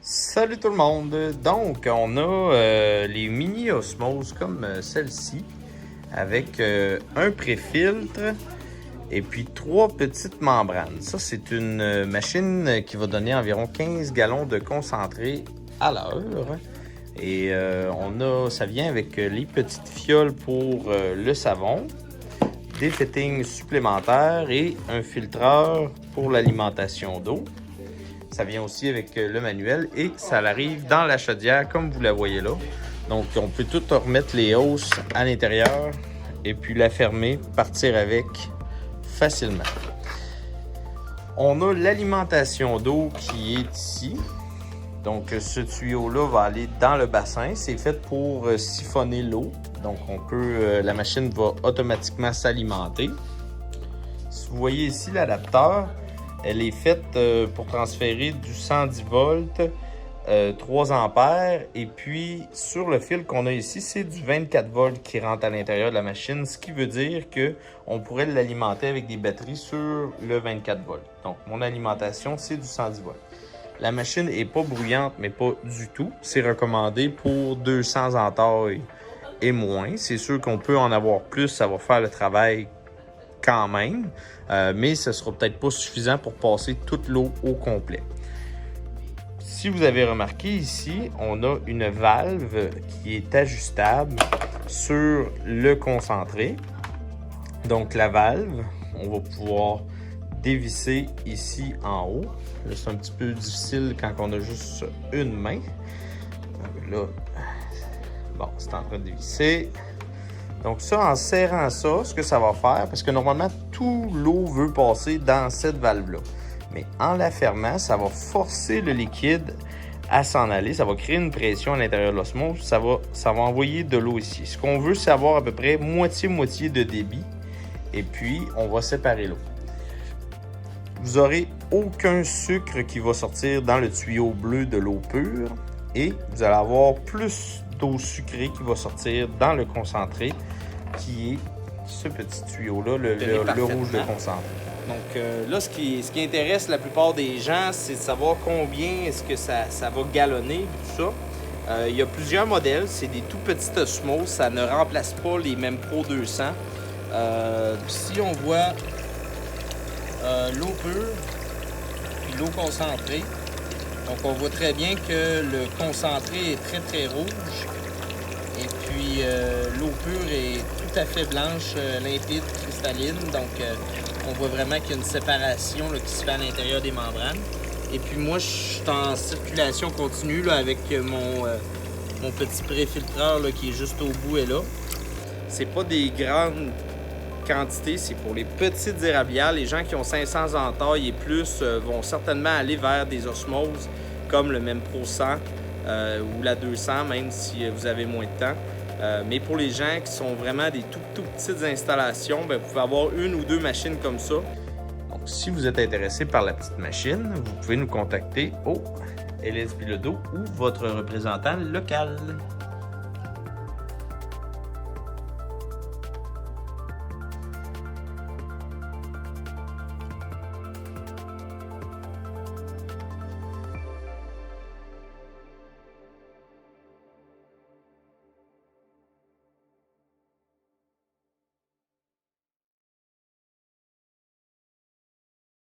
Salut tout le monde! Donc, on a les mini osmoses comme celle-ci avec un pré-filtre et puis 3 petites membranes. Ça, c'est une machine qui va donner environ 15 gallons de concentré à l'heure. Et ça vient avec les petites fioles pour le savon, des fittings supplémentaires et un filtreur pour l'alimentation d'eau. Ça vient aussi avec le manuel et ça arrive dans la chaudière comme vous la voyez là. Donc on peut tout remettre les hausses à l'intérieur et puis la fermer, partir avec facilement. On a l'alimentation d'eau qui est ici. Donc ce tuyau-là va aller dans le bassin. C'est fait pour siphonner l'eau. Donc la machine va automatiquement s'alimenter. Si vous voyez ici l'adapteur, elle est faite pour transférer du 110 volts, 3 ampères. Et puis, sur le fil qu'on a ici, c'est du 24 volts qui rentre à l'intérieur de la machine. Ce qui veut dire qu'on pourrait l'alimenter avec des batteries sur le 24 volts. Donc, mon alimentation, c'est du 110 volts. La machine n'est pas bruyante, mais pas du tout. C'est recommandé pour 200 en taille et moins. C'est sûr qu'on peut en avoir plus, ça va faire le travail quand même, mais ce ne sera peut-être pas suffisant pour passer toute l'eau au complet. Si vous avez remarqué ici, on a une valve qui est ajustable sur le concentré. Donc la valve, on va pouvoir dévisser ici en haut. Là, c'est un petit peu difficile quand on a juste une main. Là, bon, c'est en train de dévisser. Donc ça, en serrant ça, ce que ça va faire, parce que normalement, tout l'eau veut passer dans cette valve-là. Mais en la fermant, ça va forcer le liquide à s'en aller. Ça va créer une pression à l'intérieur de l'osmose. Ça va envoyer de l'eau ici. Ce qu'on veut, c'est avoir à peu près moitié-moitié de débit. Et puis, on va séparer l'eau. Vous n'aurez aucun sucre qui va sortir dans le tuyau bleu de l'eau pure. Et vous allez avoir plus d'eau sucrée qui va sortir dans le concentré, qui est ce petit tuyau-là, le rouge de concentré. Donc là, ce qui intéresse la plupart des gens, c'est de savoir combien est-ce que ça va gallonner, tout ça. Il y a plusieurs modèles, c'est des tout petits osmoses, ça ne remplace pas les mêmes Pro 200. Ici, on voit l'eau pure, puis l'eau concentrée. Donc, on voit très bien que le concentré est très, très rouge. Et puis, l'eau pure est tout à fait blanche, limpide, cristalline. Donc, on voit vraiment qu'il y a une séparation là, qui se fait à l'intérieur des membranes. Et puis, moi, je suis en circulation continue là, avec mon petit pré-filtreur là, qui est juste au bout et là. C'est pas des grandes quantités, c'est pour les petites érablières. Les gens qui ont 500 en taille et plus vont certainement aller vers des osmoses comme le même Pro 100 ou la 200, même si vous avez moins de temps. Mais pour les gens qui sont vraiment des tout petites installations, bien, vous pouvez avoir une ou deux machines comme ça. Donc, si vous êtes intéressé par la petite machine, vous pouvez nous contacter au LS Bilodeau ou votre représentant local.